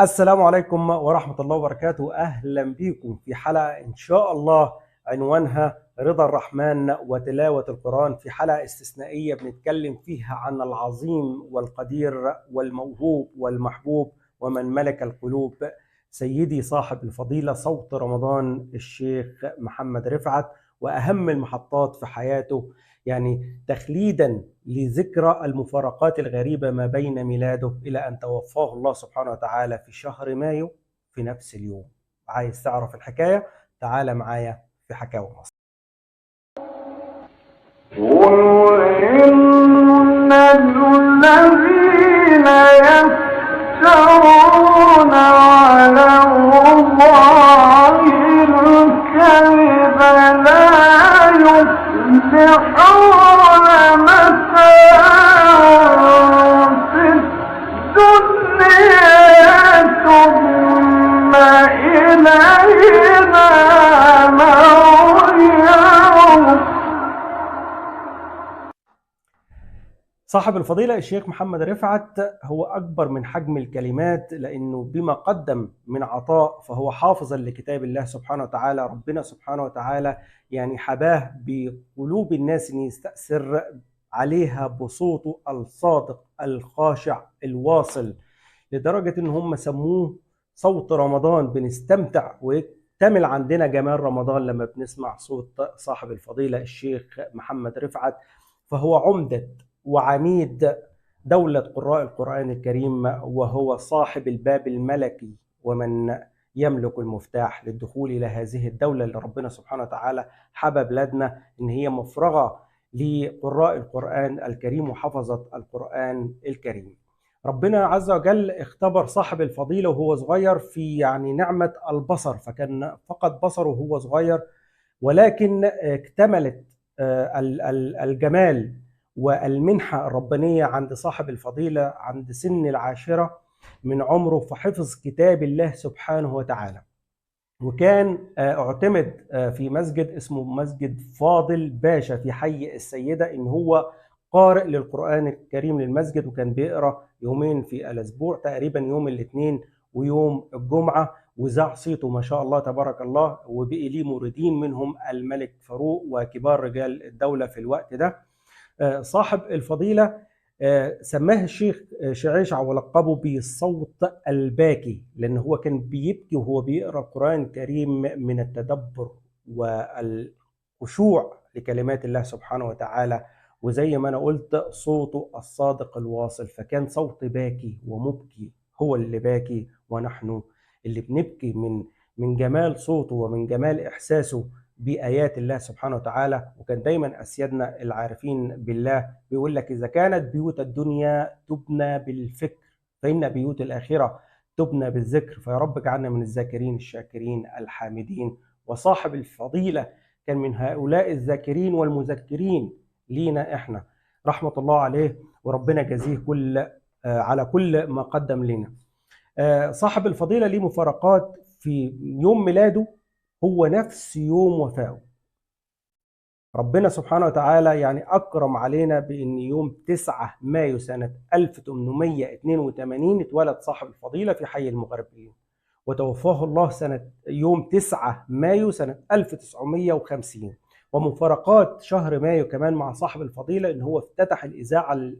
السلام عليكم ورحمة الله وبركاته. أهلا بكم في حلقة إن شاء الله عنوانها رضا الرحمن وتلاوة القرآن، في حلقة استثنائية بنتكلم فيها عن العظيم والقدير والموهوب والمحبوب ومن ملك القلوب، سيدي صاحب الفضيلة صوت رمضان الشيخ محمد رفعت. وأهم المحطات في حياته، يعني تخليدا لذكرى المفارقات الغريبة ما بين ميلاده إلى أن توفاه الله سبحانه وتعالى في شهر مايو في نفس اليوم. عايز تعرف الحكاية؟ تعال معايا في حكاوي مصر. قل إن الذين يفترون على الله الكذب لا يفلحون متاع في الدنيا ثم إلينا مرجعهم. صاحب الفضيلة الشيخ محمد رفعت هو أكبر من حجم الكلمات، لأنه بما قدم من عطاء فهو حافظا لكتاب الله سبحانه وتعالى. ربنا سبحانه وتعالى يعني حباه بقلوب الناس أن يستأثر عليها بصوته الصادق الخاشع الواصل، لدرجة أن هم سموه صوت رمضان. بنستمتع ويكتمل عندنا جمال رمضان لما بنسمع صوت صاحب الفضيلة الشيخ محمد رفعت. فهو عمدة وعميد دولة قراء القرآن الكريم، وهو صاحب الباب الملكي ومن يملك المفتاح للدخول إلى هذه الدولة اللي ربنا سبحانه وتعالى حبى بلادنا إن هي مفرغة لقراء القرآن الكريم وحفظة القرآن الكريم. ربنا عز وجل اختبر صاحب الفضيلة وهو صغير في يعني نعمة البصر، فكان فقد بصره وهو صغير، ولكن اكتملت الجمال والمنحة الربانية عند صاحب الفضيلة عند سن العاشرة من عمره، فحفظ كتاب الله سبحانه وتعالى. وكان اعتمد في مسجد اسمه مسجد فاضل باشا في حي السيدة إن هو قارئ للقرآن الكريم للمسجد، وكان بيقرأ يومين في الأسبوع، تقريبا يوم الاثنين ويوم الجمعة، وذاع صيته ما شاء الله تبارك الله، وبقي ليه موردين منهم الملك فاروق وكبار رجال الدولة في الوقت ده. صاحب الفضيلة سماه الشيخ شعيشع ولقبه بالصوت الباكي، لأنه هو كان بيبكي وهو بيقرأ القرآن الكريم من التدبر والخشوع لكلمات الله سبحانه وتعالى. وزي ما أنا قلت صوته الصادق الواصل، فكان صوت باكي ومبكي، هو اللي باكي ونحن اللي بنبكي من جمال صوته ومن جمال إحساسه بآيات الله سبحانه وتعالى. وكان دايما أسيادنا العارفين بالله بيقول لك: إذا كانت بيوت الدنيا تبنى بالفكر فإن بيوت الآخرة تبنى بالذكر. فيا رب اجعلنا من الذاكرين الشاكرين الحامدين. وصاحب الفضيلة كان من هؤلاء الذاكرين والمذكرين لينا إحنا، رحمة الله عليه، وربنا جزيه على كل ما قدم لنا. صاحب الفضيلة ليه مفارقات. في يوم ميلاده هو نفس يوم وفاته. ربنا سبحانه وتعالى يعني أكرم علينا بأن يوم 9 مايو سنة 1882 اتولد صاحب الفضيلة في حي المغربلين، وتوفاه الله يوم 9 مايو سنة 1950. ومفارقات شهر مايو كمان مع صاحب الفضيلة إن هو افتتح الإذاعة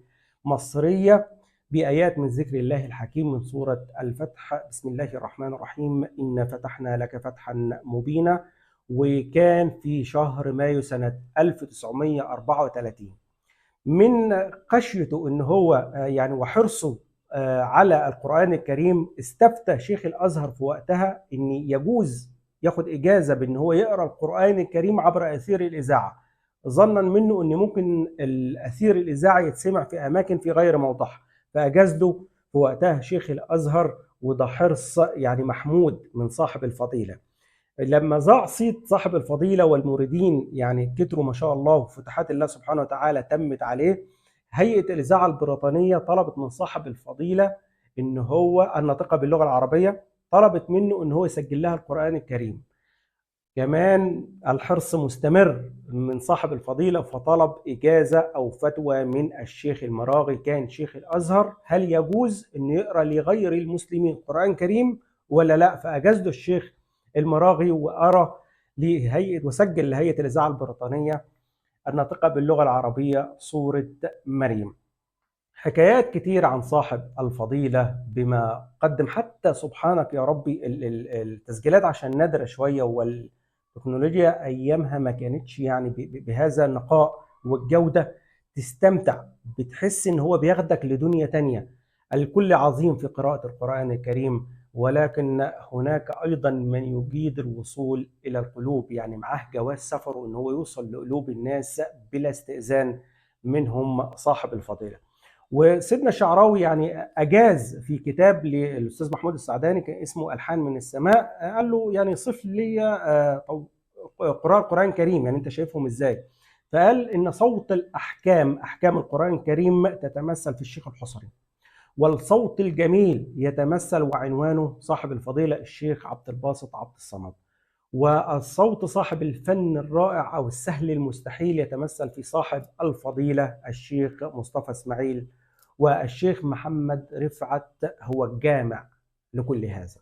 المصرية بآيات من ذكر الله الحكيم من سورة الفتح: بسم الله الرحمن الرحيم إنا فتحنا لك فتحا مبينا. وكان في شهر مايو سنة 1934. من خشيته إن هو يعني وحرصه على القرآن الكريم، استفتى شيخ الأزهر في وقتها إن يجوز ياخد إجازة بأن هو يقرأ القرآن الكريم عبر أثير الإذاعة، ظنا منه أن ممكن الأثير الإذاعي يتسمع في أماكن في غير موضعها، فأجاز له في وقتها شيخ الأزهر. وده حرص يعني محمود من صاحب الفضيلة. لما ذاع صيت صاحب الفضيلة والموردين يعني كتروا ما شاء الله، وفتحات الله سبحانه وتعالى تمت عليه، هيئة الإذاعة البريطانية طلبت من صاحب الفضيلة إن هو الناطقة باللغة العربية، طلبت منه إن هو يسجل لها القرآن الكريم. كمان الحرص مستمر من صاحب الفضيلة فطلب إجازة أو فتوى من الشيخ المراغي كان شيخ الأزهر، هل يجوز أن يقرأ لغير المسلمين قرآن كريم ولا لا؟ فأجازه الشيخ المراغي وأرى لهيئة وسجل لهيئة الإذاعة البريطانية الناطقة باللغة العربية سورة مريم. حكايات كتير عن صاحب الفضيلة بما قدم، حتى سبحانك يا ربي التسجيلات عشان نادرة شوية، والتكنولوجيا أيامها ما كانتش يعني بهذا النقاء والجودة. تستمتع، بتحس إن هو بياخدك لدنيا تانية. الكل عظيم في قراءة القرآن الكريم، ولكن هناك أيضا من يجيد الوصول إلى القلوب، يعني معاه جواز سفر وإن هو يوصل لقلوب الناس بلا استئذان منهم صاحب الفضيلة. وسيدنا الشعراوي يعني اجاز في كتاب للاستاذ محمود السعداني كان اسمه الحان من السماء، قال له يعني صف لي قراء القران الكريم، يعني انت شايفهم ازاي؟ فقال ان صوت احكام القران الكريم تتمثل في الشيخ الحصري، والصوت الجميل يتمثل وعنوانه صاحب الفضيله الشيخ عبد الباسط عبد الصمد، والصوت صاحب الفن الرائع او السهل المستحيل يتمثل في صاحب الفضيله الشيخ مصطفى اسماعيل، والشيخ محمد رفعت هو الجامع لكل هذا.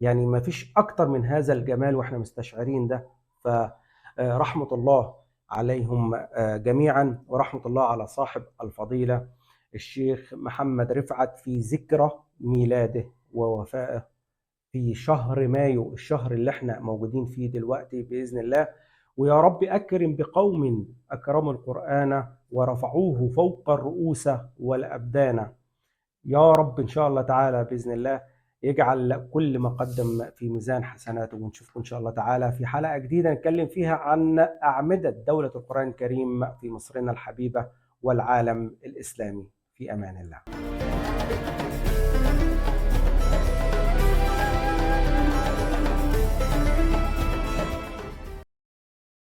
يعني ما فيش أكتر من هذا الجمال وإحنا مستشعرين ده. فرحمة الله عليهم جميعا، ورحمة الله على صاحب الفضيلة الشيخ محمد رفعت في ذكرى ميلاده ووفائه في شهر مايو، الشهر اللي احنا موجودين فيه دلوقتي بإذن الله. ويا رب أكرم بقوم أكرموا القرآن ورفعوه فوق الرؤوس والأبدان. يا رب إن شاء الله تعالى بإذن الله يجعل كل ما قدم في ميزان حسناته، ونشوفكم إن شاء الله تعالى في حلقة جديدة نتكلم فيها عن أعمدة دولة القرآن الكريم في مصرنا الحبيبة والعالم الإسلامي. في أمان الله.